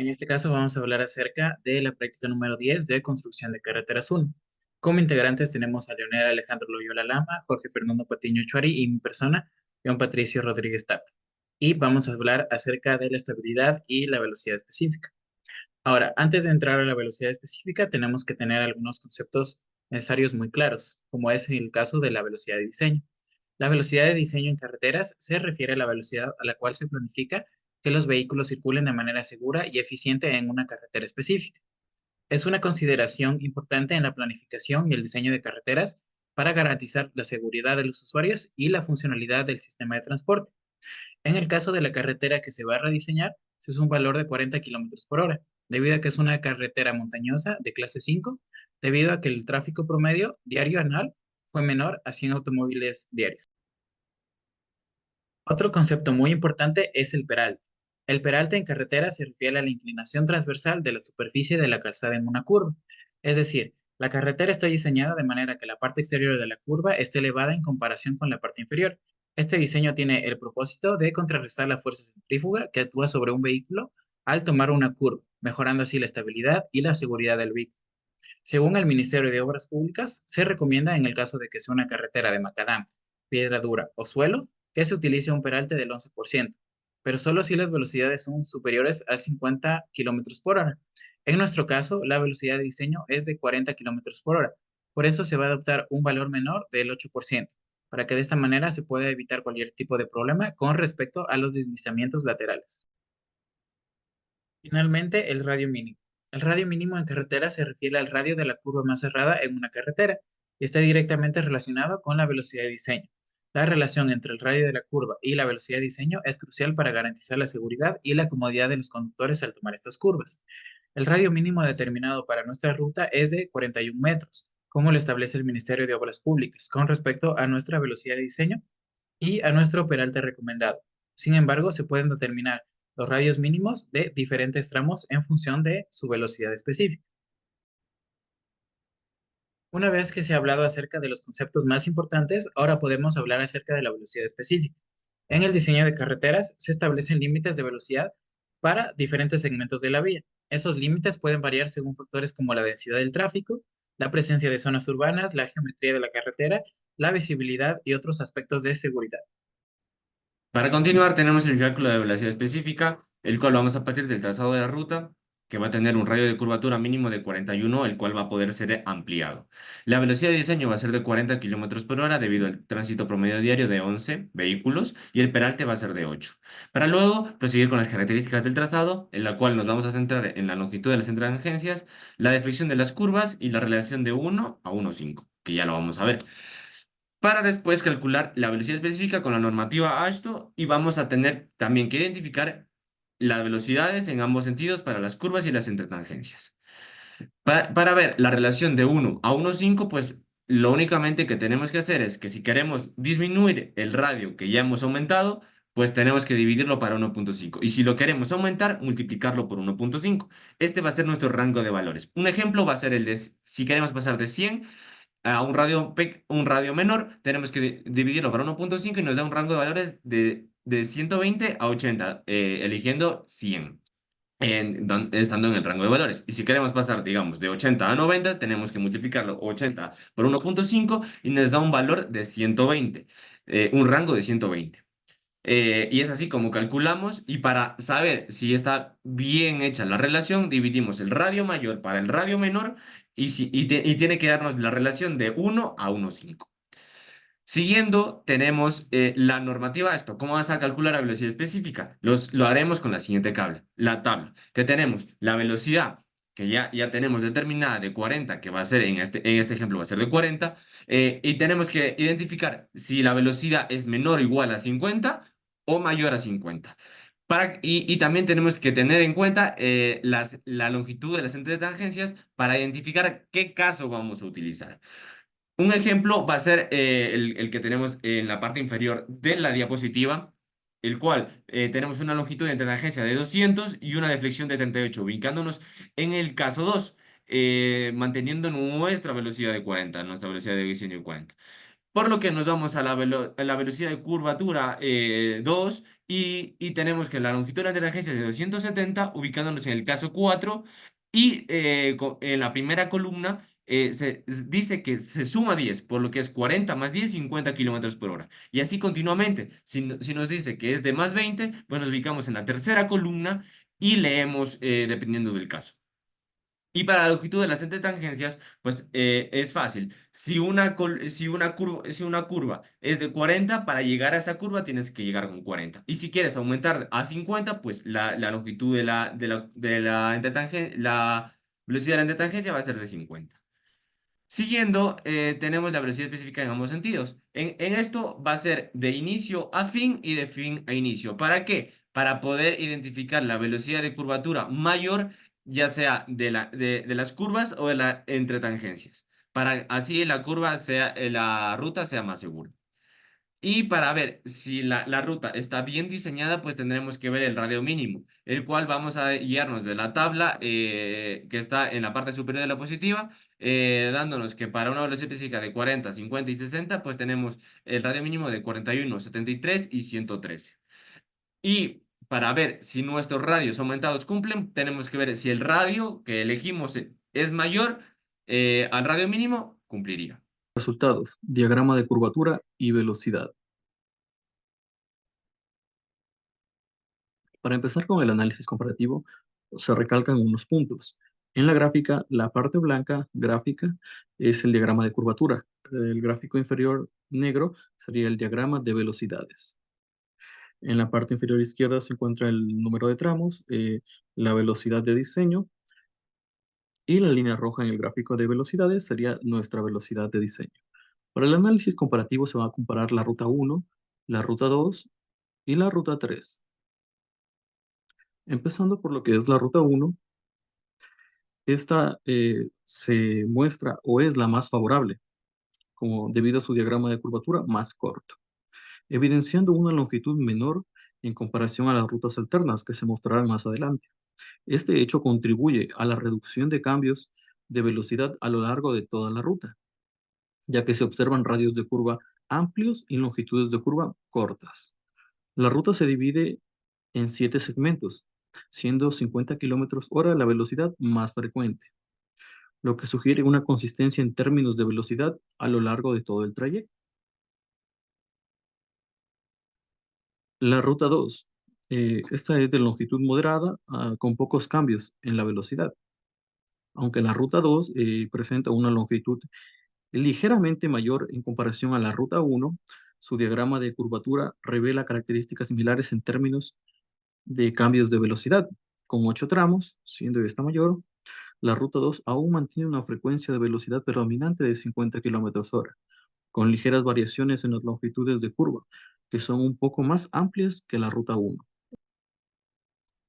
En este caso vamos a hablar acerca de la práctica número 10 de construcción de carreteras 1. Como integrantes tenemos a Leonel Alejandro Loyola Lama, Jorge Fernando Patiño Chuari y mi persona, Juan Patricio Rodríguez Tapia. Y vamos a hablar acerca de la estabilidad y la velocidad específica. Ahora, antes de entrar a la velocidad específica, tenemos que tener algunos conceptos necesarios muy claros, como es el caso de la velocidad de diseño. La velocidad de diseño en carreteras se refiere a la velocidad a la cual se planifica que los vehículos circulen de manera segura y eficiente en una carretera específica. Es una consideración importante en la planificación y el diseño de carreteras para garantizar la seguridad de los usuarios y la funcionalidad del sistema de transporte. En el caso de la carretera que se va a rediseñar, se usa un valor de 40 kilómetros por hora, debido a que es una carretera montañosa de clase 5, debido a que el tráfico promedio diario anual fue menor a 100 automóviles diarios. Otro concepto muy importante es el peralte. El peralte en carretera se refiere a la inclinación transversal de la superficie de la calzada en una curva. Es decir, la carretera está diseñada de manera que la parte exterior de la curva esté elevada en comparación con la parte inferior. Este diseño tiene el propósito de contrarrestar la fuerza centrífuga que actúa sobre un vehículo al tomar una curva, mejorando así la estabilidad y la seguridad del vehículo. Según el Ministerio de Obras Públicas, se recomienda en el caso de que sea una carretera de macadam, piedra dura o suelo, que se utilice un peralte del 11%, pero solo si las velocidades son superiores a 50 kilómetros por hora. En nuestro caso, la velocidad de diseño es de 40 kilómetros por hora. Por eso se va a adoptar un valor menor del 8%, para que de esta manera se pueda evitar cualquier tipo de problema con respecto a los deslizamientos laterales. Finalmente, el radio mínimo. El radio mínimo en carretera se refiere al radio de la curva más cerrada en una carretera y está directamente relacionado con la velocidad de diseño. La relación entre el radio de la curva y la velocidad de diseño es crucial para garantizar la seguridad y la comodidad de los conductores al tomar estas curvas. El radio mínimo determinado para nuestra ruta es de 41 metros, como lo establece el Ministerio de Obras Públicas, con respecto a nuestra velocidad de diseño y a nuestro peralte recomendado. Sin embargo, se pueden determinar los radios mínimos de diferentes tramos en función de su velocidad específica. Una vez que se ha hablado acerca de los conceptos más importantes, ahora podemos hablar acerca de la velocidad específica. En el diseño de carreteras se establecen límites de velocidad para diferentes segmentos de la vía. Esos límites pueden variar según factores como la densidad del tráfico, la presencia de zonas urbanas, la geometría de la carretera, la visibilidad y otros aspectos de seguridad. Para continuar, tenemos el cálculo de velocidad específica, el cual vamos a partir del trazado de la ruta, que va a tener un radio de curvatura mínimo de 41, el cual va a poder ser ampliado. La velocidad de diseño va a ser de 40 kilómetros por hora debido al tránsito promedio diario de 11 vehículos y el peralte va a ser de 8. Para luego proseguir con las características del trazado, en la cual nos vamos a centrar en la longitud de las entretangencias, la deflexión de las curvas y la relación de 1 a 1,5, que ya lo vamos a ver para después calcular la velocidad específica con la normativa AASHTO y vamos a tener también que identificar las velocidades en ambos sentidos para las curvas y las entretangencias. Para ver la relación de 1 a 1,5, pues lo únicamente que tenemos que hacer es que si queremos disminuir el radio que ya hemos aumentado, pues tenemos que dividirlo para 1,5. Y si lo queremos aumentar, multiplicarlo por 1,5. Este va a ser nuestro rango de valores. Un ejemplo va a ser el de si queremos pasar de 100 a un radio menor, tenemos que dividirlo para 1,5 y nos da un rango de valores de 120 a 80, eligiendo 100, estando en el rango de valores. Y si queremos pasar, digamos, de 80 a 90, tenemos que multiplicarlo 80 por 1,5 y nos da un valor de 120, un rango de 120. Y es así como calculamos y para saber si está bien hecha la relación, dividimos el radio mayor para el radio menor y tiene que darnos la relación de 1 a 1,5. Siguiendo, tenemos la normativa esto. ¿Cómo vas a calcular la velocidad específica? Lo haremos con la siguiente tabla, que tenemos la velocidad que ya tenemos determinada de 40, que va a ser en este ejemplo va a ser de 40, y tenemos que identificar si la velocidad es menor o igual a 50 o mayor a 50. Y también tenemos que tener en cuenta la longitud de las entretangencias para identificar qué caso vamos a utilizar. Un ejemplo va a ser el que tenemos en la parte inferior de la diapositiva, el cual tenemos una longitud de entretangencia de 200 y una deflexión de 38, ubicándonos en el caso 2, manteniendo nuestra velocidad de 40, nuestra velocidad de diseño de 40. por lo que nos vamos a a la velocidad de curvatura 2 y tenemos que la longitud de la tangencia es de 270, ubicándonos en el caso 4 y en la primera columna dice que se suma 10, por lo que es 40 más 10, 50 kilómetros por hora. Y así continuamente. Si nos dice que es de más 20, pues nos ubicamos en la tercera columna y leemos dependiendo del caso. Y para la longitud de las entretangencias, pues es fácil. Si una curva es de 40, para llegar a esa curva tienes que llegar con 40. Y si quieres aumentar a 50, pues la longitud la velocidad de la entretangencia va a ser de 50. Siguiendo, tenemos la velocidad específica en ambos sentidos. En esto va a ser de inicio a fin y de fin a inicio. ¿Para qué? Para poder identificar la velocidad de curvatura mayor, ya sea de las curvas o de las entretangencias. Para así la ruta sea más segura. Y para ver si la ruta está bien diseñada, pues tendremos que ver el radio mínimo, el cual vamos a guiarnos de la tabla que está en la parte superior de la diapositiva, dándonos que para una velocidad específica de 40, 50 y 60, pues tenemos el radio mínimo de 41, 73 y 113. Y para ver si nuestros radios aumentados cumplen, tenemos que ver si el radio que elegimos es mayor al radio mínimo, cumpliría. Resultados, diagrama de curvatura y velocidad. Para empezar con el análisis comparativo, se recalcan unos puntos. En la gráfica, la parte blanca gráfica es el diagrama de curvatura. El gráfico inferior negro sería el diagrama de velocidades. En la parte inferior izquierda se encuentra el número de tramos, la velocidad de diseño, y la línea roja en el gráfico de velocidades sería nuestra velocidad de diseño. Para el análisis comparativo se va a comparar la ruta 1, la ruta 2 y la ruta 3. Empezando por lo que es la ruta 1, esta se muestra o es la más favorable, como debido a su diagrama de curvatura más corto, evidenciando una longitud menor en comparación a las rutas alternas que se mostrarán más adelante. Este hecho contribuye a la reducción de cambios de velocidad a lo largo de toda la ruta, ya que se observan radios de curva amplios y longitudes de curva cortas. La ruta se divide en 7 segmentos, siendo 50 kilómetros hora la velocidad más frecuente, lo que sugiere una consistencia en términos de velocidad a lo largo de todo el trayecto. La ruta 2, esta es de longitud moderada, con pocos cambios en la velocidad, aunque la ruta 2 presenta una longitud ligeramente mayor en comparación a la ruta 1. Su diagrama de curvatura revela características similares en términos de cambios de velocidad. Con 8 tramos, siendo esta mayor, la ruta 2 aún mantiene una frecuencia de velocidad predominante de 50 kilómetros hora, con ligeras variaciones en las longitudes de curva, que son un poco más amplias que la ruta 1.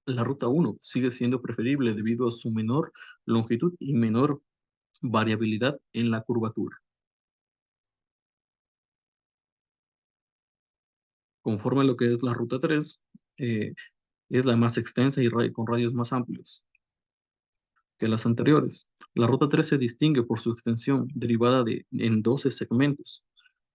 La ruta 1 sigue siendo preferible debido a su menor longitud y menor variabilidad en la curvatura. Conforme a lo que es la ruta 3, eh, es la más extensa y con radios más amplios que las anteriores. La ruta 3 se distingue por su extensión derivada en 12 segmentos,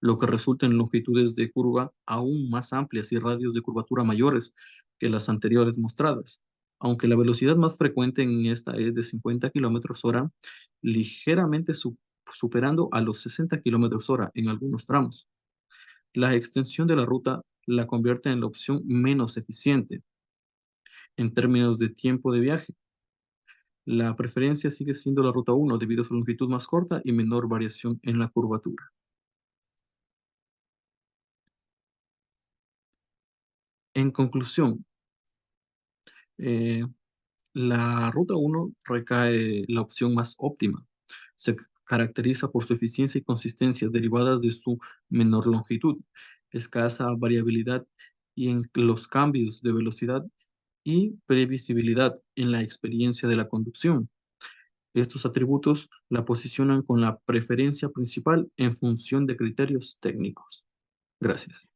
lo que resulta en longitudes de curva aún más amplias y radios de curvatura mayores que las anteriores mostradas. Aunque la velocidad más frecuente en esta es de 50 kilómetros hora, ligeramente superando a los 60 kilómetros hora en algunos tramos. La extensión de la ruta la convierte en la opción menos eficiente en términos de tiempo de viaje. La preferencia sigue siendo la ruta 1 debido a su longitud más corta y menor variación en la curvatura. En conclusión, eh, la ruta 1 recae la opción más óptima. Se caracteriza por su eficiencia y consistencia derivadas de su menor longitud, escasa variabilidad y en los cambios de velocidad y previsibilidad en la experiencia de la conducción. Estos atributos la posicionan con la preferencia principal en función de criterios técnicos. Gracias.